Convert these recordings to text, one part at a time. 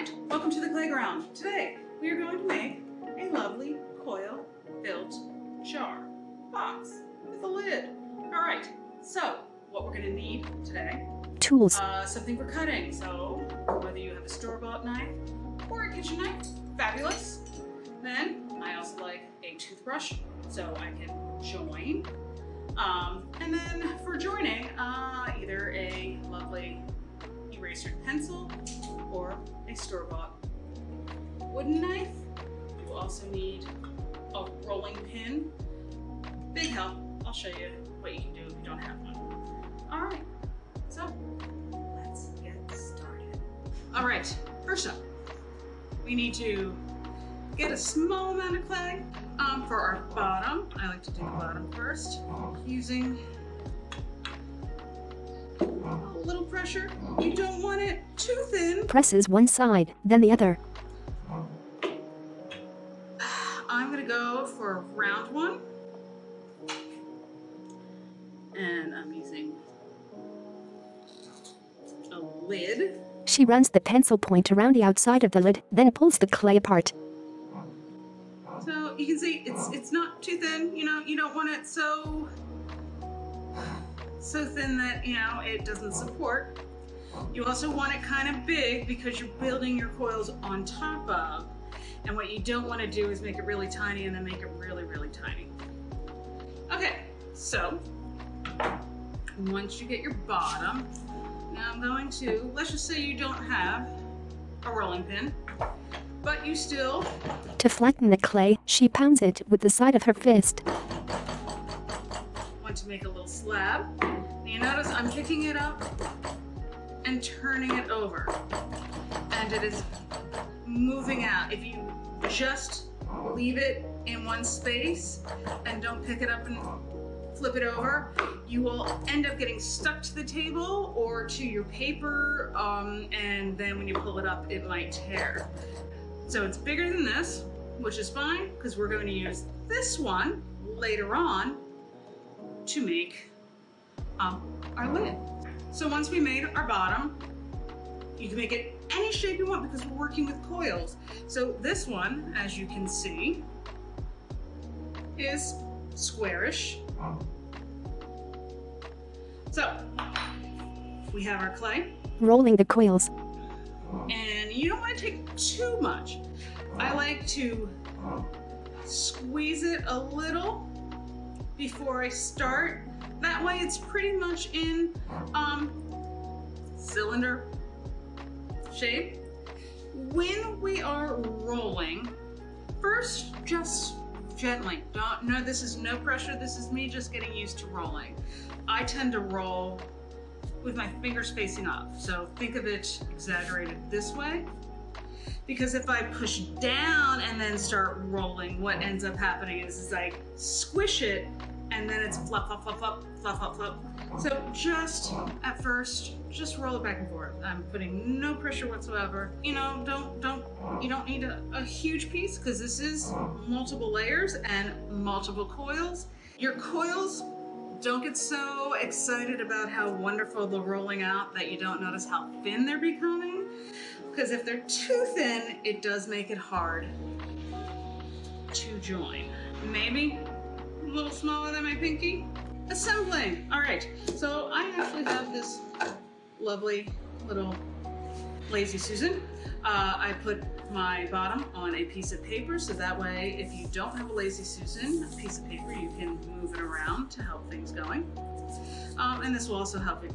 Alright, welcome to the playground. Today, we are going to make a lovely coil-built jar box with a lid. Alright, so what we're going to need today, tools, something for cutting. So whether you have a store-bought knife or a kitchen knife, fabulous. Then I also like a toothbrush so I can join. And then for joining, either a lovely eraser pencil or a store-bought wooden knife. You will also need a rolling pin. Big help. I'll show you what you can do if you don't have one. All right, so let's get started. All right, first up, we need to get a small amount of clay for our bottom. I like to do the bottom first using a little pressure. You don't want it too thin. presses one side, then the other. I'm gonna go for a round one. And I'm using a lid. She runs the pencil point around the outside of the lid, then pulls the clay apart. So you can see it's not too thin, you know, you don't want it so thin that, you know, it doesn't support. You also want it kind of big because you're building your coils on top of, and what you don't want to do is make it really tiny and then make it really, really tiny. Okay, so once you get your bottom, now I'm going to, let's just say you don't have a rolling pin, but you still To flatten the clay, she pounds it with the side of her fist. want to make a little slab. Now you notice I'm picking it up and turning it over, and it is moving out. If you just leave it in one space and don't pick it up and flip it over, you will end up getting stuck to the table or to your paper, and then when you pull it up, it might tear. So it's bigger than this, which is fine because we're going to use this one later on to make our lid. So once we made our bottom, you can make it any shape you want because we're working with coils. So this one, as you can see, is squarish. So we have our clay. Rolling the coils. And you don't want to take too much. I like to squeeze it a little before I start. That way it's pretty much in cylinder shape. When we are rolling, first just gently. No, this is no pressure. This is me just getting used to rolling. I tend to roll with my fingers facing up. So think of it exaggerated this way. Because if I push down and then start rolling, what ends up happening is I squish it and then it's flop, flop, flop, flop, flop, flop, flop. So just at first, just roll it back and forth. I'm putting no pressure whatsoever. You know, you don't need a huge piece because this is multiple layers and multiple coils. Your coils, don't get so excited about how wonderful they're rolling out that you don't notice how thin they're becoming. Because if they're too thin, it does make it hard to join. Maybe a little smaller than my pinky. Assembling. All right, so I actually have this lovely little Lazy Susan. I put my bottom on a piece of paper, so that way if you don't have a Lazy Susan, a piece of paper, you can move it around to help things going. And this will also help it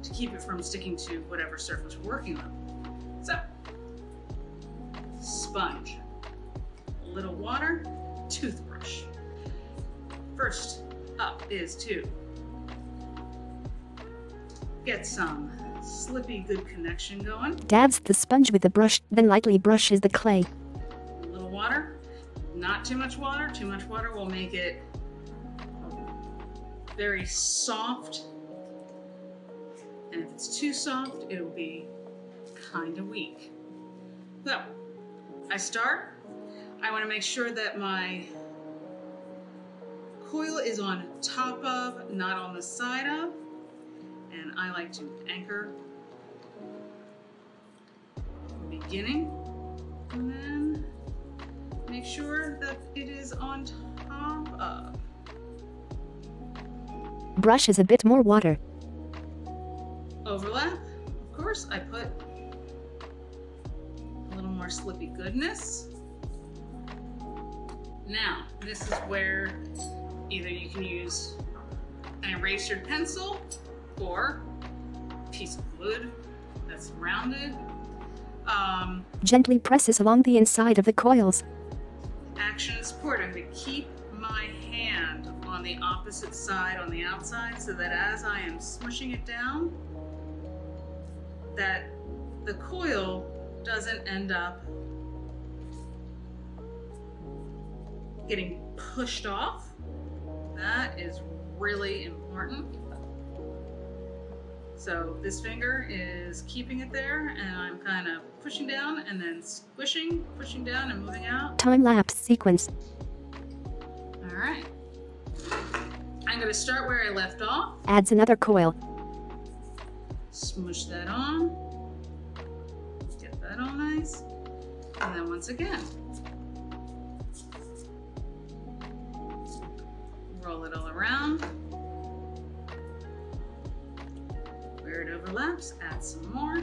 to keep it from sticking to whatever surface we're working on. So, sponge, a little water, toothbrush. First up is to get some slippy good connection going. Dabs the sponge with the brush, then lightly brushes the clay. A little water, not too much water. Too much water will make it very soft. And if it's too soft, it'll be kind of weak. So, I want to make sure that my coil is on top of, not on the side of, and I like to anchor beginning. And then make sure that it is on top of. Brushes a bit more water. Overlap. Of course, I put a little more slippy goodness. Now, this is where either you can use an eraser pencil or a piece of wood that's rounded. Gently presses along the inside of the coils. Action and support. I'm going to keep my hand on the opposite side on the outside so that as I am smushing it down, that the coil doesn't end up getting pushed off. That is really important. So this finger is keeping it there, and I'm kind of pushing down and then squishing, pushing down and moving out. Time-lapse sequence. All right. I'm going to start where I left off. Adds another coil. Smush that on. Get that all nice. And then once again, roll it all around. Where it overlaps, add some more.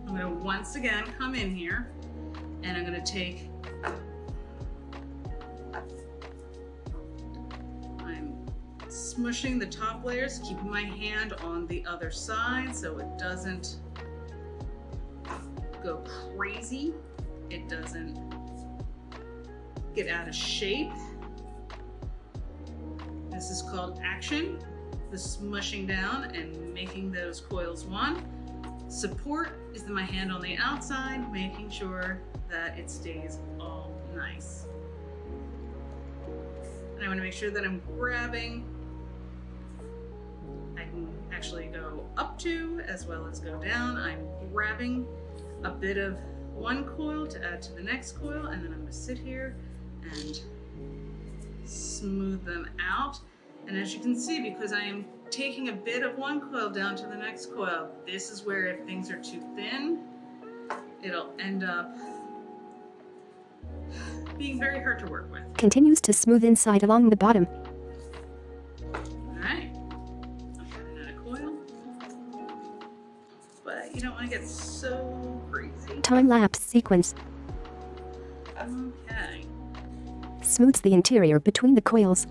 I'm going to once again come in here and I'm going to take, I'm smushing the top layers, keeping my hand on the other side so it doesn't go crazy. It doesn't get out of shape. This is called action. The smushing down and making those coils one. Support is my hand on the outside, making sure that it stays all nice. And I want to make sure that I'm grabbing. I can actually go up to as well as go down. I'm grabbing a bit of one coil to add to the next coil, and then I'm going to sit here and smooth them out. And as you can see, because I am taking a bit of one coil down to the next coil, this is where if things are too thin, it'll end up being very hard to work with. Continues to smooth inside along the bottom. All right, I'm running out of coil, but you don't want to get so crazy. Time-lapse sequence. Okay. Smooths the interior between the coils.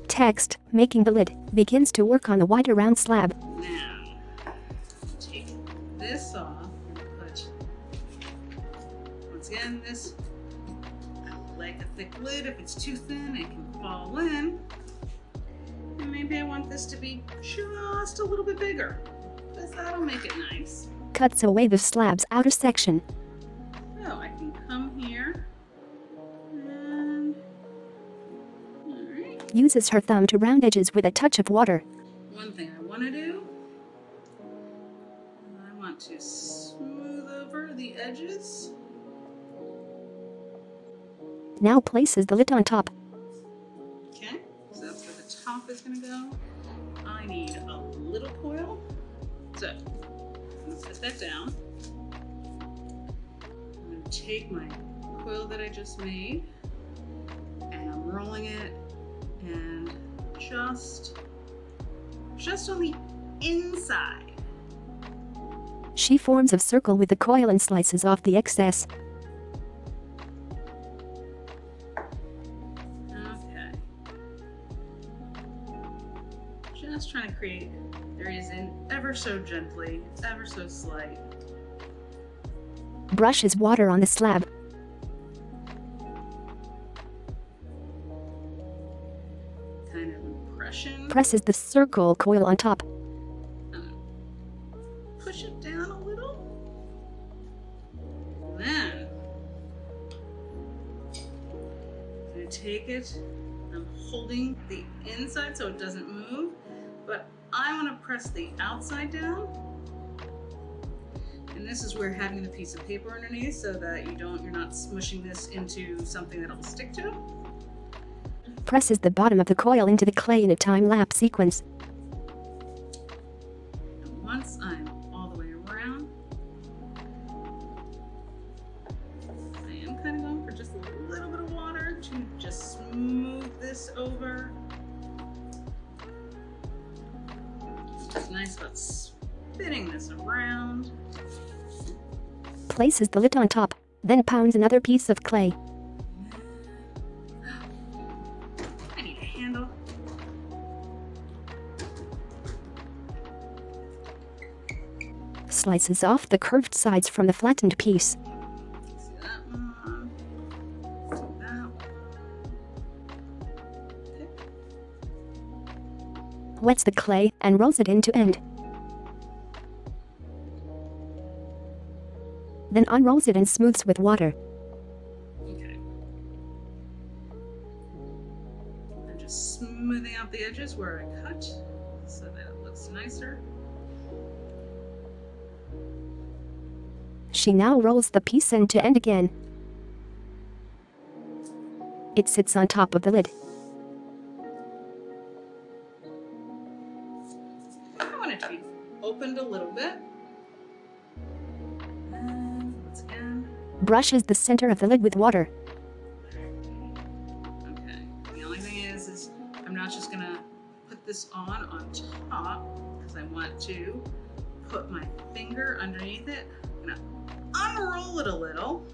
Text, making the lid, begins to work on a wider round slab. Now, take this off and put, once again, this, I like a thick lid. If it's too thin, it can fall in. And maybe I want this to be just a little bit bigger, because that'll make it nice. Cuts away the slab's outer section. So I can come here and, all right. Uses her thumb to round edges with a touch of water. One thing I want to do, I want to smooth over the edges. Now places the lid on top. Okay, so that's where the top is going to go. I need a little coil. So I'm going to put that down. I'm going to take my coil that I just made and I'm rolling it and just on the inside. She forms a circle with the coil and slices off the excess. Okay. Just trying to create areas in ever so gently, ever so slight. Brushes water on the slab. Kind of impression. Presses the circle coil on top. Push it down a little. Then I'm going to take it. I'm holding the inside so it doesn't move, but I want to press the outside down. And this is where having the piece of paper underneath so that you're not smushing this into something that'll stick to. presses the bottom of the coil into the clay in a time-lapse sequence. And once I'm all the way around, I am kind of going for just a little bit of water to just smooth this over. What's nice about spinning this around. Places the lid on top, then pounds another piece of clay. I need a handle. Slices off the curved sides from the flattened piece. See that one? See that one? Okay. Wets the clay and rolls it end to end. Then unrolls it and smooths with water. Okay. I'm just smoothing out the edges where I cut so that it looks nicer. She now rolls the piece end to end again. It sits on top of the lid. I want it to be opened a little bit. And once again, Brushes the center of the lid with water. okay. The only thing is I'm not just gonna put this on top because I want to put my finger underneath it. I'm gonna unroll it a little.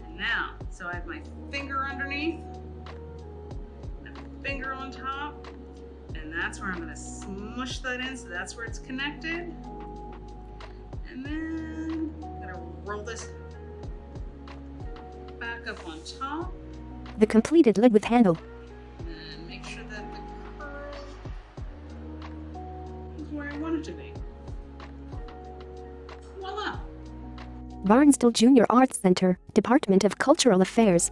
And now, so I have my finger underneath, and a finger on top, and that's where I'm gonna smush that in, so that's where it's connected. And then I'm gonna roll this back up on top The completed lid with handle. and make sure that the curl is where I want it to be. Voila! Barnsdall Junior Arts Center, Department of Cultural Affairs.